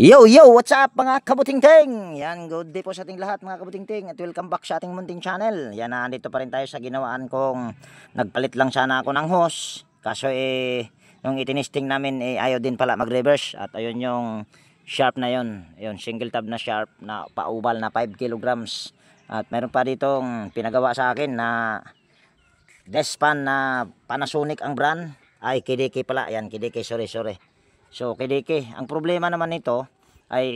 Yo, yo! What's up mga kabutingting? Yan, good day po sa ating lahat mga kabutingting. At welcome back sa ating munting channel. Yan, nandito pa rin tayo sa ginawaan kong nagpalit lang sana ako ng hose. Kaso nung itinisting namin ayaw din pala mag-reverse. At ayun yung sharp na yun. Ayun, single tab na sharp na paubal na 5 kilograms. At meron pa ditong pinagawa sa akin na Despan na Panasonic ang brand. Ay, Kidiki pala. Yan, Kidiki, sorry. So, Kidiki, ang problema naman nito ay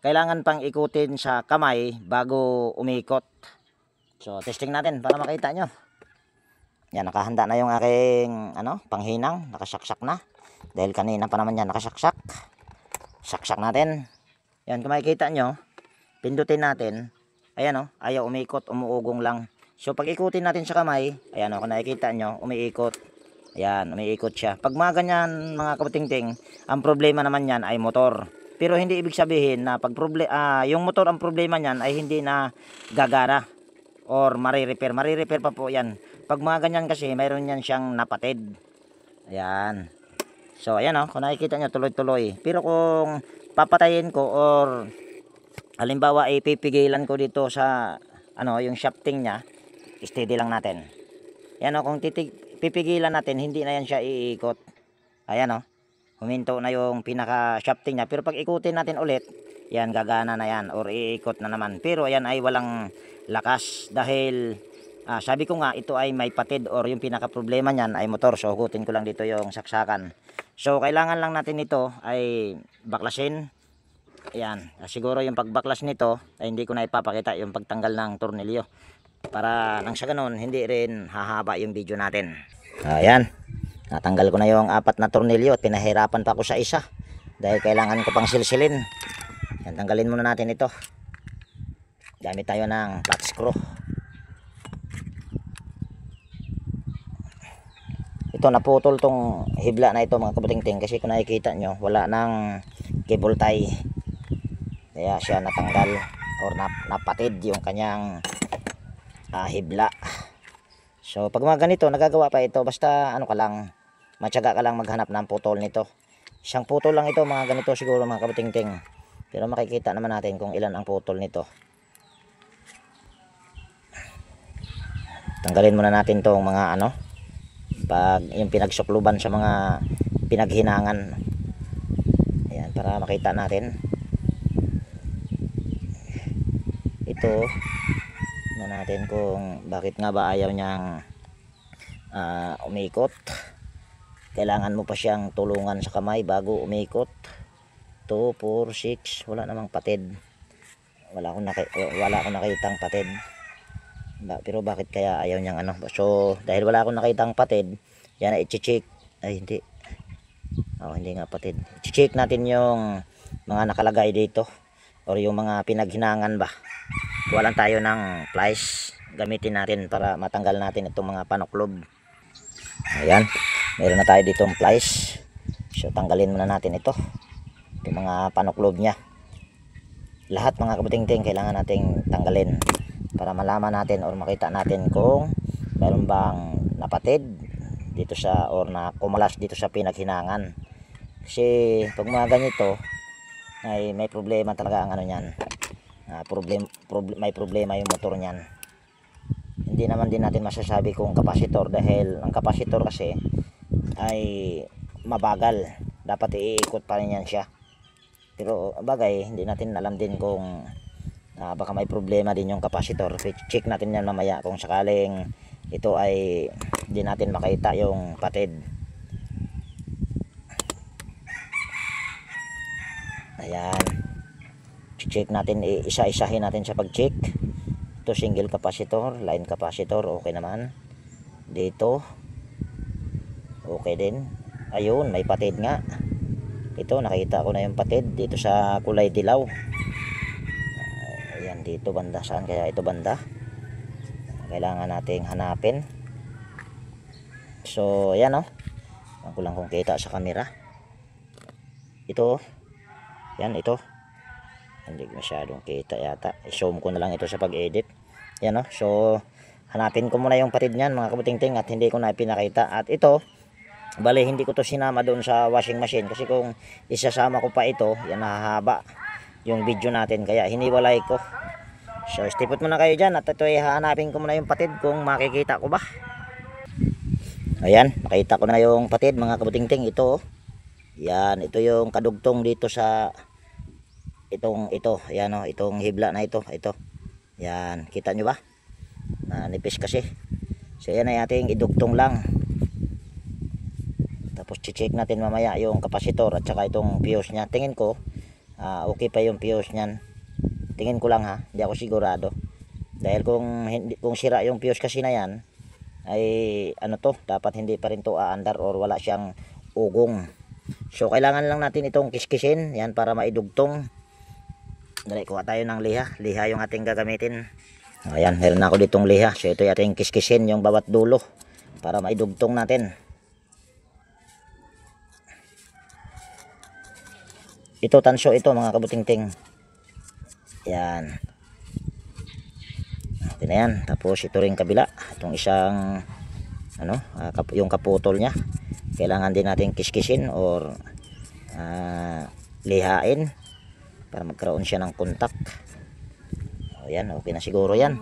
kailangan pang ikutin sa kamay bago umikot. So, testing natin para makita nyo. Yan, nakahanda na yung aking panghinang, nakasaksak na. Dahil kanina pa naman yan nakasaksak. Saksak natin. Yan, kung makikita nyo, pindutin natin. Ayan ayaw umikot, umuugong lang. So, pag ikutin natin sa kamay, ayan kung nakikita nyo, umiikot. Ayan, umiikot siya. Pag mga ganyan mga kabutingting, ang problema naman yan ay motor. Pero hindi ibig sabihin na pag yung motor ang problema niyan ay hindi na gagara or marirepair. Marirepair pa po yan. Pag mga ganyan kasi, mayroon yan siyang napatid. Ayan. So, ayan kung nakikita nyo, tuloy-tuloy. Pero kung papatayin ko or halimbawa ipipigilan ko dito sa yung shafting niya, steady lang natin. Ayan kung pipigilan natin, hindi na yan siya iikot. Ayan huminto na yung pinaka shafting niya. Pero pag ikutin natin ulit, yan gagana na yan or iikot na naman. Pero ayan ay walang lakas dahil sabi ko nga ito ay may patid or yung pinaka problema niyan ay motor. So hugutin ko lang dito yung saksakan. So kailangan lang natin ito ay baklasin. Ayan, siguro yung pagbaklas nito ay hindi ko na ipapakita yung pagtanggal ng tornilyo. Para nang sa ganun, hindi rin hahaba yung video natin. Ayan, natanggal ko na yung 4 na tornilyo at pinahirapan pa ako sa isa. Dahil kailangan ko pang silsilin. Yan, tanggalin muna natin ito. Gamit tayo ng flat screw. Ito, naputol tong hibla na ito mga kabutingting. Kasi kung nakikita nyo, wala nang cable tie. Kaya siya natanggal or napatid yung kanyang hibla. So pag mga ganito nagagawa pa ito, basta ka lang, matyaga ka lang maghanap ng putol nito. Isang putol lang ito mga ganito siguro mga kabutingting. Pero makikita naman natin kung ilan ang putol nito. Tanggalin muna natin tong mga pag yung pinagsukluban sa mga pinaghinangan. Ayan, para makita natin. Ito na natin kung bakit nga ba ayaw niyang umikot. Kailangan mo pa siyang tulungan sa kamay bago umikot. 2, 4, 6, wala namang patid. Wala akong nakitang patid. Pero bakit kaya ayaw niyang So dahil wala akong nakitang patid, yan na i-check. Ay hindi. Hindi nga patid. I-check natin yung mga nakalagay dito or yung mga pinaghinangan ba. Kuha lang tayo ng pliers, gamitin natin para matanggal natin itong mga panuklob. Ayan, meron na tayo ditong pliers. So tanggalin muna natin ito, itong mga panuklob nya. Lahat mga kabutingting kailangan nating tanggalin para malaman natin or makita natin kung meron bang napatid dito sa or na kumalas dito sa pinaghinangan. Kasi pag mga ganito ay may problema talaga ang niyan. May problema yung motor niyan. Hindi naman din natin masasabi kung kapasitor dahil ang kapasitor kasi ay mabagal. Dapat iikot pa rin yan siya. Pero bagay, hindi natin alam din kung baka may problema din yung kapasitor. Check natin yan mamaya kung sakaling ito ay hindi natin makita yung patid. Ayan, check natin, isa-isahin natin sa pag-check. Ito single capacitor, line capacitor, okay naman. Dito okay din. Ayun, may patid nga. Ito nakita ko na yung patid dito sa kulay dilaw. Ayan, dito banda, saan kaya ito banda? Kailangan nating hanapin. So ayan ako lang kung kita sa camera. Ito yan, ito hindi masyadong kita yata. I-zoom ko na lang ito sa pag-edit. Yan So hanapin ko muna yung patid niyan mga kabutingting at hindi ko na pinakita. At ito Bale, hindi ko to sinama doon sa washing machine kasi kung isasama ko pa ito, yan hahaba yung video natin, kaya hiniwalay ko. So stipot muna kayo dyan at ito ay hahanapin ko muna yung patid kung makikita ko ba. Ayan, nakita ko na yung patid mga kabutingting. Ito, yan, ito yung kadugtong dito sa ito, ayan o, itong hibla na ito, yan, kita nyo ba? Nipis kasi. So yan ay ating idugtong lang. Tapos check natin mamaya yung kapasitor at saka itong fuse nya. Tingin ko okay pa yung fuse nyan. Tingin ko lang ha, hindi ako sigurado. Dahil kung sira yung fuse kasi na yan, ay ano to, dapat hindi pa rin to aandar or wala siyang ugong. So kailangan lang natin itong kiskisin yan para maidugtong. Dali, kuha tayo ng liha yung ating gagamitin. Ayan, meron na ako ditong liha. So ito yung ating kiskisin yung bawat dulo para maidugtong natin. Ito tansyo ito mga kabutingting. Yan. Okay na yan. Tapos ito ring kabila. Itong isang yung kaputol nya. Kailangan din natin kiskisin or lihain para magkaroon siya ng kontak. O yan, okay na siguro yan.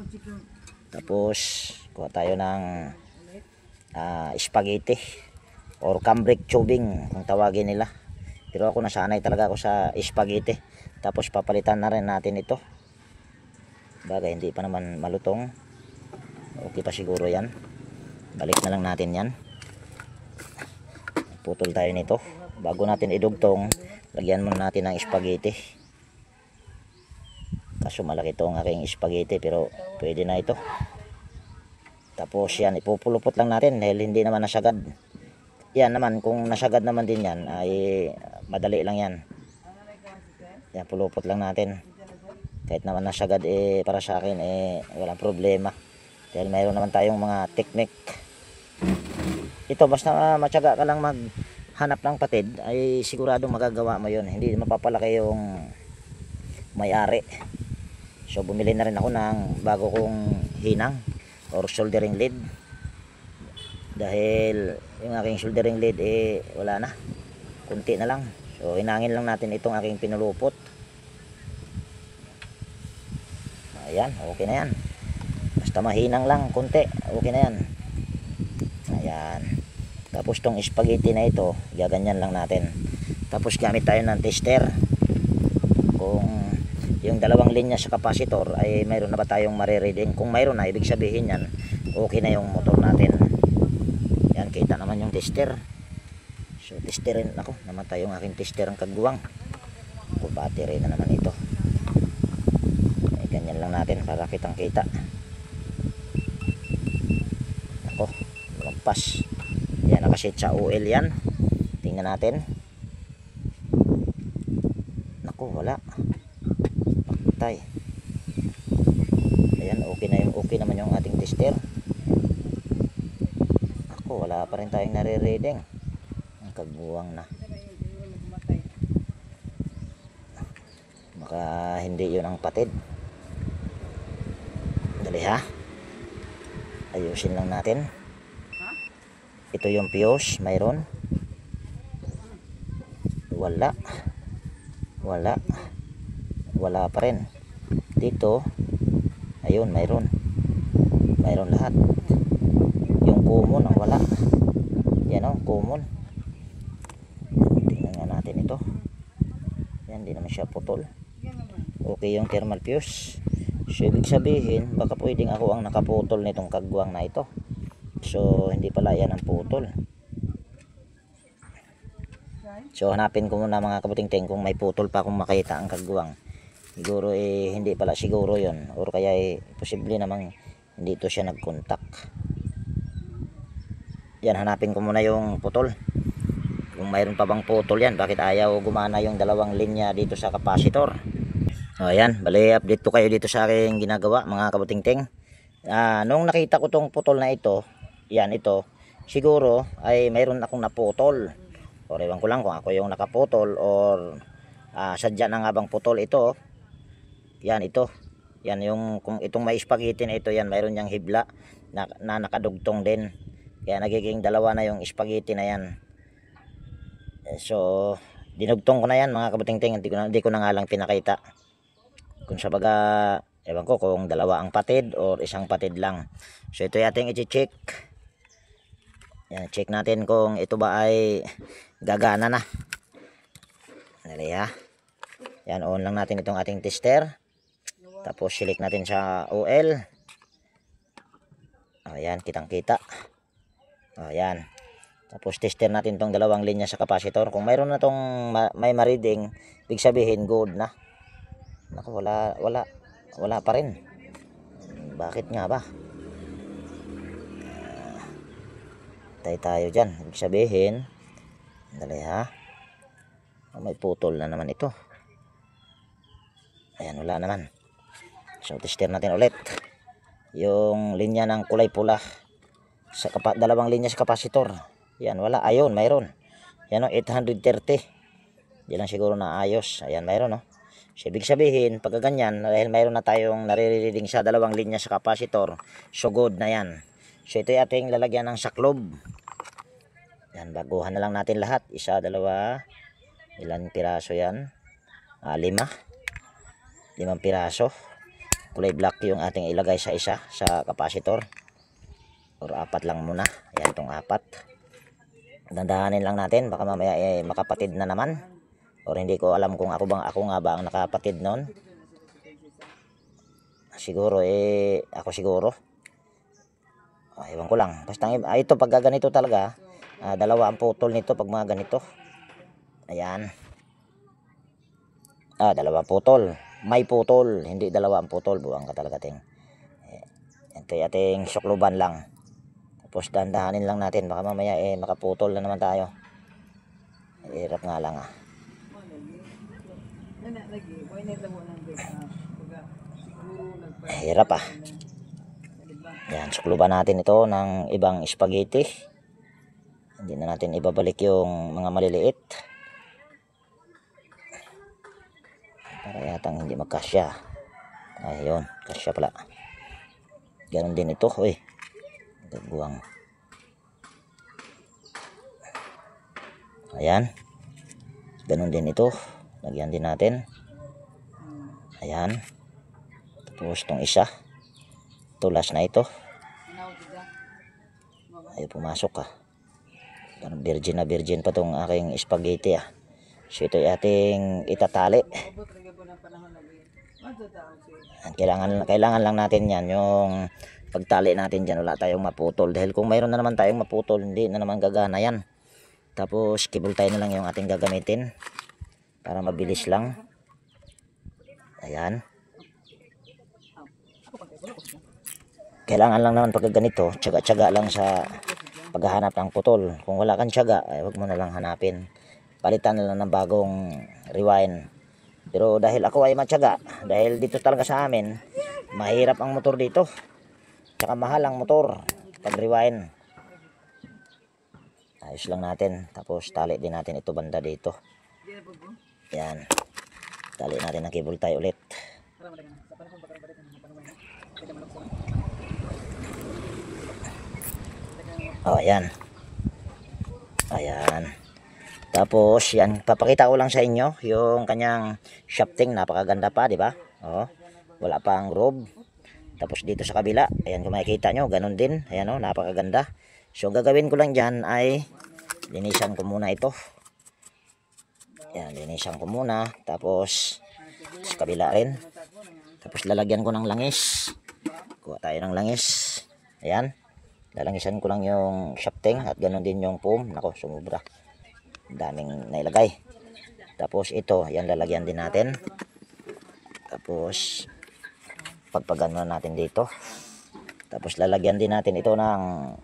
Tapos kuha tayo ng spaghetti or cambric tubing kung tawagin nila. Pero ako nasanay talaga ako sa spaghetti. Tapos papalitan na rin natin ito. Bagay hindi pa naman malutong. Okay pa siguro yan. Balik na lang natin yan. Putol tayo nito. Bago natin idugtong, lagyan muna natin ng spaghetti. Kaso malaki ito ang aking spaghetti pero pwede na ito. Tapos yan, ipupulupot lang natin dahil hindi naman nasagad. Yan naman, kung nasagad naman din yan ay madali lang yan. Yan, pulupot lang natin. Kahit naman nasagad para sa akin walang problema. Dahil mayroon naman tayong mga technique. Ito basta matyaga ka lang maghanap ng patid ay siguradong magagawa mo yun. Hindi mapapalaki yung may-ari. So bumili na rin ako ng bago kong hinang or soldering lead. Dahil yung aking soldering lead wala na. Kunti na lang. So hinangin lang natin itong aking pinulupot. Ayan, okay na yan. Basta mahinang lang kunti, okay na yan. Ayan. Tapos tong spaghetti na ito, gaganyan lang natin. Tapos gamit tayo ng tester. Kung yung dalawang linya sa kapasitor ay mayroon na ba tayong marireading. Kung mayroon na, ibig sabihin yan okay na yung motor natin. Yan, kita naman yung tester. So testerin ako, namatay yung aking tester ang kagbuwang. O battery na naman ito. Ay ganyan lang natin para kitang kita. Ako, lumpas. Yan, nakasit sa oil yan. Tingnan natin. Naku, wala. Patay. Ayan, okay naman yung ating tester. Ako, wala pa rin tayong nare-reading. Ang kagbuwang na. Baka hindi yun ang patid. Dali ha. Ayusin lang natin. Ito yung fuse, mayroon. Wala pa rin. Dito ayun, mayroon lahat. Yung common ang wala. Yan o, common. Tingnan nga natin ito. Yan, di naman siya putol. Okay yung thermal fuse. So ibig sabihin baka pwedeng ako ang nakaputol nitong kagwang na ito. So hindi pala yan ang putol. So hanapin ko muna mga kabutingting kung may putol pa akong makita ang kagwang. Siguro hindi pala siguro yon, or kaya posible namang hindi ito siya nagkontak. Yan, hanapin ko muna yung putol. Kung mayroon pa bang putol yan, bakit ayaw gumana yung dalawang linya dito sa kapasitor. O yan, bali update ko kayo dito sa aking ginagawa mga kabutingting. Nung nakita ko tong putol na ito, yan ito, siguro ay mayroon akong naputol. O ewan ko lang kung ako yung nakaputol or sadya na nga bang putol ito. Yan ito. Yan yung kung itong may spaghetti na ito, yan mayroon yang hibla na nakadugtong din. Kaya nagiging dalawa na yung spaghetti na yan. So, dinugtong ko na yan mga kabutingting. Hindi ko na nga lang pinakita. Kung sa baga, ewan ko kung dalawa ang patid or isang patid lang. So, ito yung ating i-check. Yan, check natin kung ito ba ay gagana na. Dali ha. Yan, on lang natin itong ating tester. Tapos, select natin sa OL. Ayan, kitang-kita. Ayan. Tapos, tester natin itong dalawang linya sa capacitor. Kung mayroon na itong may ma-reading, ibig sabihin, good na. Naku, wala pa rin. Bakit nga ba? Tayo dyan. Ibig sabihin, dali ha. May putol na naman ito. Ayan, wala naman. So, tester natin ulit. Yung linya ng kulay pula. Dalawang linya sa capacitor. Yan, wala. Ayun, mayroon. Yan o, 830. Yan lang siguro na ayos. Ayan, mayroon o. So, ibig sabihin, pagka ganyan, dahil mayroon na tayong naririnig sa dalawang linya sa capacitor, so good na yan. So, ito yung ating lalagyan ng saklob. Yan, baguhan na lang natin lahat. Isa, dalawa, ilan piraso yan? 5. 5 piraso. Kulay black yung ating ilagay sa isa, sa capacitor. Or 4 lang muna. Ayan, itong 4. Dandahanin lang natin, baka mamaya makapatid na naman. Or hindi ko alam kung ako nga ba ang nakapatid noon. Siguro ako siguro. Ewan ko lang. Basta ito pag ganito talaga, dalawa ang putol nito pag mga ganito. Ayan. Dalawa putol. May putol, hindi dalawa ang putol. Buwang ka talaga ting. Ito yung ating sukluban lang. Tapos dandahanin lang natin, baka mamaya makaputol na naman tayo. Hirap nga lang Hirap Yan, sukluban natin ito ng ibang spaghetti. Hindi na natin ibabalik yung mga maliliit. Para yatang hindi magkasya. Ayun, kasya pala. Ganon din ito, buwang. Ayan. Ganon din ito. Lagyan din natin. Ayan. Tapos itong isa. Tulas na ito. Ayaw pumasok Parang virgin na virgin pa itong aking spaghetti So ito yung ating itatali. Kailangan lang natin yan. Yung pagtali natin dyan, wala tayong maputol. Dahil kung mayroon na naman tayong maputol, hindi na naman gagana yan. Tapos cable tie na lang yung ating gagamitin. Para mabilis lang. Ayan. Kailangan lang naman pag ganito, tsaga-tsaga lang sa paghahanap ng putol. Kung wala kang tsaga, huwag mo na lang hanapin. Palitan na lang ng bagong rewind. Pero dahil ako ay matyaga, dahil dito talaga sa amin, mahirap ang motor dito. Tsaka mahal ang motor pag rewind. Ayos lang natin. Tapos tali din natin ito banda dito. Yan. Tali natin ang cable tie ulit. Ayan. Ayan. Tapos yan, papakita ko lang sa inyo yung kanyang shafting, napakaganda pa, di ba? Wala pa ang groove. Tapos dito sa kabila, ayan kung makikita nyo, ganun din. Ayan napakaganda. So gagawin ko lang dyan ay linisan ko muna ito. Ayan, linisan ko muna. Tapos sa kabila rin. Tapos lalagyan ko ng langis. Kuha tayo ng langis. Ayan. Lalangisan ko lang yung shafting at ganoon din yung foam. Nako, sumubra. Daming nailagay. Tapos ito, yan lalagyan din natin. Tapos pagpagano natin dito. Tapos lalagyan din natin ito ng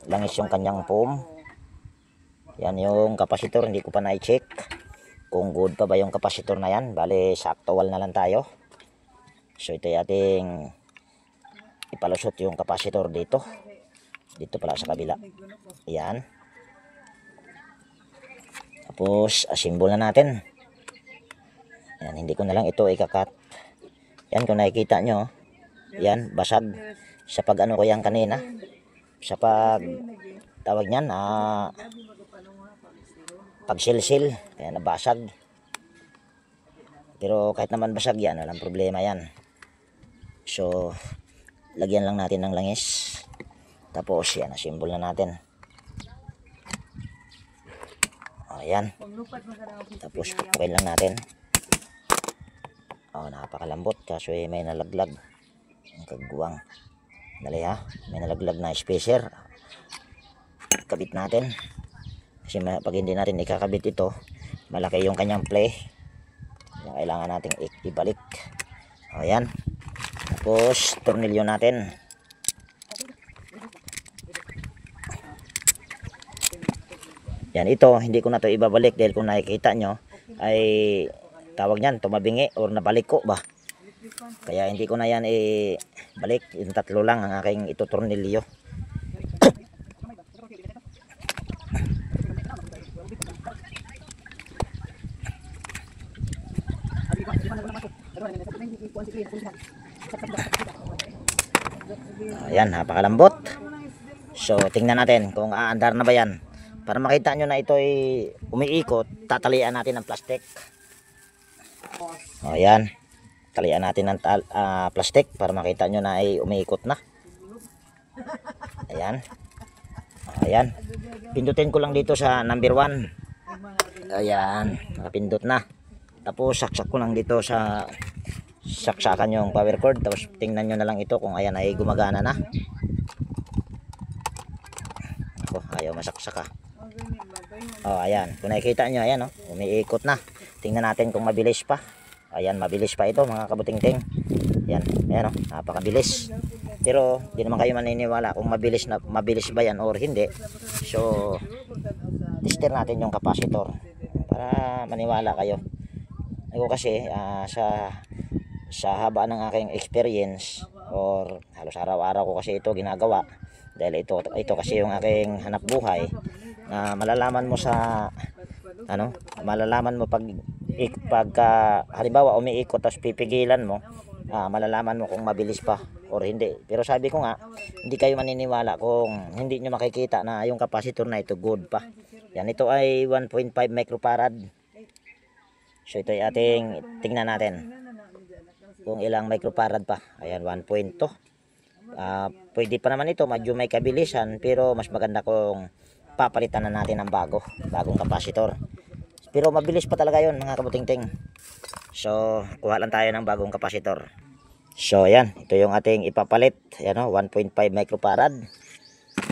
langis yung kanyang foam. Yan yung kapasitor, hindi ko pa na-check kung good pa ba yung kapasitor na yan. Bale, sakto wall na lang tayo. So ito yung ating ipalusot yung kapasitor dito. Dito pala sa kabila. Ayan. Tapos asimbol na natin. Ayan, hindi ko na lang ito ikakat. Yan, kung nakikita nyo. Yan, basag. Sa pag ano ko yan kanina. Sa pag tawag niyan, pagsilsil, kaya nabasag. Pero kahit naman basag yan, walang problema yan. So, lagyan lang natin ng langis. Tapos yan, asimbol na natin. Ayan. Tapos pupukin lang natin. Napakalambot, kaso may nalaglag. Ang kagwang. Dali ha, may nalaglag na spacer. Kabit natin. Kasi pag hindi natin ikakabit ito, malaki yung kanyang play. Kailangan nating ibalik. Ayan. Tapos tornilyo natin. Yan, ito hindi ko na to ibabalik dahil kung nakikita nyo ay tawag niyan tumabingi or nabalik ko ba. Kaya hindi ko na yan ibalik. Yung tatlo lang ang aking itutornilyo. Ayan, napakalambot. So tingnan natin kung aandar na ba yan. Para makita nyo na ito ay umiikot, tatalian natin ng plastic. Ayan, talian natin ng plastic para makita nyo na ay umiikot na. Ayan. Ayan. Pindutin ko lang dito sa number 1. Ayan, nakapindot na. Tapos saksak ko lang dito sa saksakan yung power cord. Tapos tingnan nyo na lang ito kung ayan ay gumagana na. Ako, ayaw masaksak. Ayan, kung nakikita nyo, ayan, umiikot na. Tingnan natin kung mabilis pa. Ayan, mabilis pa ito mga kabuting-ting. Ayan, ayan, napakabilis. Pero di naman kayo maniniwala kung mabilis ba yan or hindi. So tester natin yung capacitor para maniwala kayo. Ako kasi sa haba ng aking experience or halos araw-araw ko kasi ito ginagawa dahil ito kasi yung aking hanap buhay. Malalaman mo malalaman mo pag halimbawa umiikot tapos pipigilan mo, malalaman mo kung mabilis pa or hindi. Pero sabi ko nga, hindi kayo maniniwala kung hindi nyo makikita na yung capacitor na ito good pa. Yan, ito ay 1.5 microfarad. So ito ay ating tingnan natin kung ilang microfarad pa. Ayan, 1.2. Pwede pa naman ito, medyo may kabilisan, pero mas maganda kung papalitan na natin ng bagong capacitor. Pero mabilis pa talaga yun mga kabuting-ting. So kuha lang tayo ng bagong capacitor. So ayan, ito yung ating ipapalit. Ayan, 1.5 microfarad.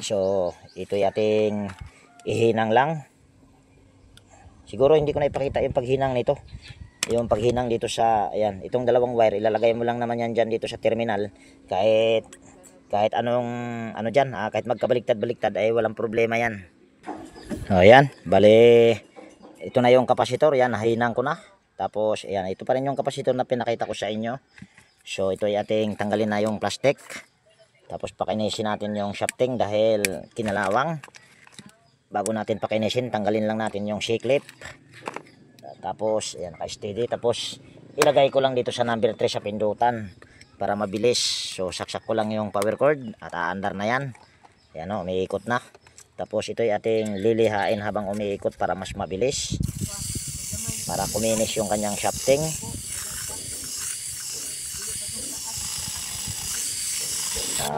So ito yung ating ihinang lang. Siguro hindi ko na ipakita yung paghinang nito. Yung paghinang dito sa, ayan, itong dalawang wire, ilalagay mo lang naman yan dyan dito sa terminal. Kahit anong dyan, kahit magkabaliktad-baliktad ay walang problema yan. Ayan, bali ito na yung kapasitor, yan, nahinang ko na. Tapos ayan, ito pa rin yung kapasitor na pinakita ko sa inyo. So ito ay ating tanggalin na yung plastic. Tapos pakinisin natin yung shafting dahil kinalawang. Bago natin pakinisin, tanggalin lang natin yung C-clip. Tapos ayan, ka-steady. Tapos ilagay ko lang dito sa number 3 sa pindutan para mabilis. So saksak ko lang yung power cord at aandar na yan. Ayan, umiikot na. Tapos ito ay ating lilihain habang umiikot para mas mabilis. Para kuminis yung kanyang shafting.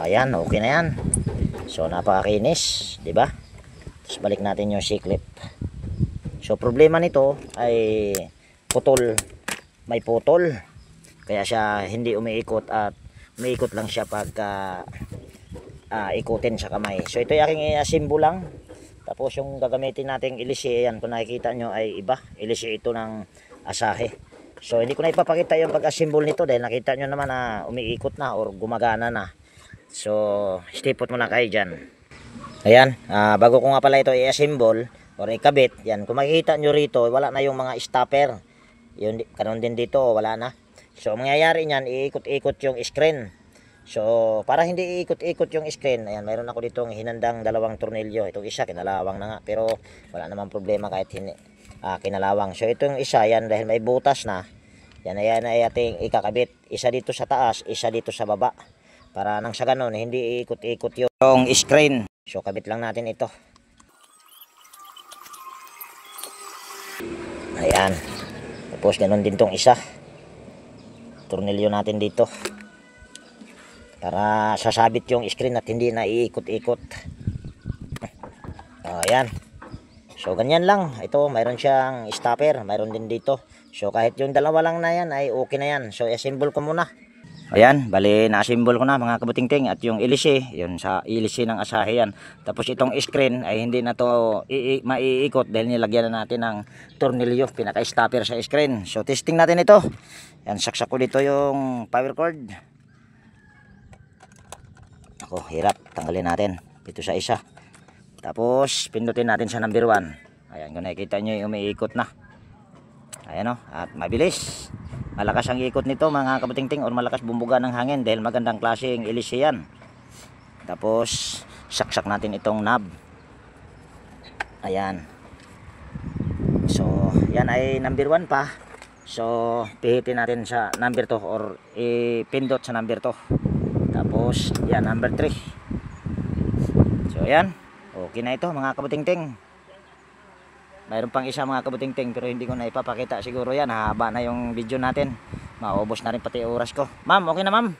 Ayan, okay na yan. So napakakinis, di ba? Tapos balik natin yung C-clip. So problema nito ay putol. May putol. Kaya siya hindi umiikot at umiikot lang siya pagka ikutin sa kamay. So ito yung aking i-assemble lang. Tapos yung gagamitin nating ilisi, yan kung nakikita nyo ay iba. Ilisi ito ng Asahi. So hindi ko na ipapakita yung pag-assemble nito dahil nakita nyo naman na umiikot na or gumagana na. So stipot muna kayo dyan. Ayan, bago ko nga pala ito i-assemble or ikabit, yan, kung makikita nyo rito, wala na yung mga stopper. Yun, kanon din dito, wala na. So mangyayari niyan, iikot-ikot yung screen. So para hindi iikot-ikot yung screen, ayan, mayroon ako ditong hinandang dalawang tornilyo. Itong isa kinalawang na nga, pero wala namang problema kahit kinalawang. So itong isa, yan, dahil may butas na, yan, ayan ay ating ikakabit. Isa dito sa taas, isa dito sa baba. Para nang sa ganun, hindi iikot-ikot yung screen. So kabit lang natin ito. Ayan. Tapos ganun din tong isa. Tornilyo natin dito. Para sasabit yung screen at hindi na iikot-ikot. Ayan. So ganyan lang. Ito mayroon siyang stopper. Mayroon din dito. So kahit yung dalawa lang na yan ay okay na yan. So i-assemble ko muna. Ayan, bali na-assemble ko na mga kabutingting. At yung ilisi, yun sa ilisi ng asahe yan. Tapos itong screen ay hindi na to maiikot dahil nilagyan na natin ng tornilyo, pinaka-stopper sa screen. So testing natin ito. Yan, saksak ko dito yung power cord. Ako, hirap. Tanggalin natin dito sa isa. Tapos pindutin natin sa number 1. Ayan, kung nakikita nyo yung umiikot na. Ayan o, at mabilis. Malakas ang ikot nito mga kabutingting, or malakas bumbuga ng hangin dahil magandang klaseng ilisi yan. Tapos saksak natin itong knob. Ayan. So yan ay number 1 pa. So pihitin natin sa number 2 or ipindot sa number 2. Tapos yan number 3. So yan, okay na ito mga kabutingting. Mayroon pang isa mga kabutingting pero hindi ko na ipapakita siguro yan. Haba na yung video natin. Maubos na rin pati oras ko. Ma'am, okay na ma'am.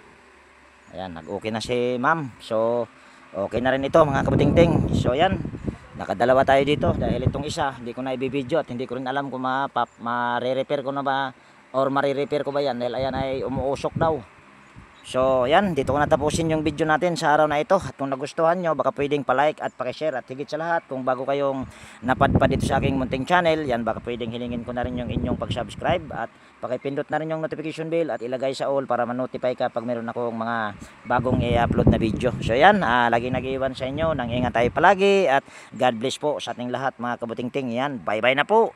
Ayan, nag-okay na si ma'am. So, okay na rin ito mga kabutingting. So, yan. Nakadalawa tayo dito dahil itong isa hindi ko na i-video at hindi ko rin alam kung ma-re-repair ko na ba or ma-re-repair ko ba yan dahil ayan ay umuusok daw. So yan, dito ko natapusin yung video natin sa araw na ito. At kung nagustuhan nyo, baka pwedeng palike at pakishare. At higit sa lahat, kung bago kayong napadpad dito sa aking munting channel, yan, baka pwedeng hilingin ko na rin yung inyong pag-subscribe. At pakipindot na rin yung notification bell at ilagay sa all para ma-notify ka pag meron akong mga bagong i-upload na video. So yan, laging nag-iwan sa inyo. Nang ingat tayo palagi at God bless po sa ating lahat mga kabutingting. Yan, bye bye na po.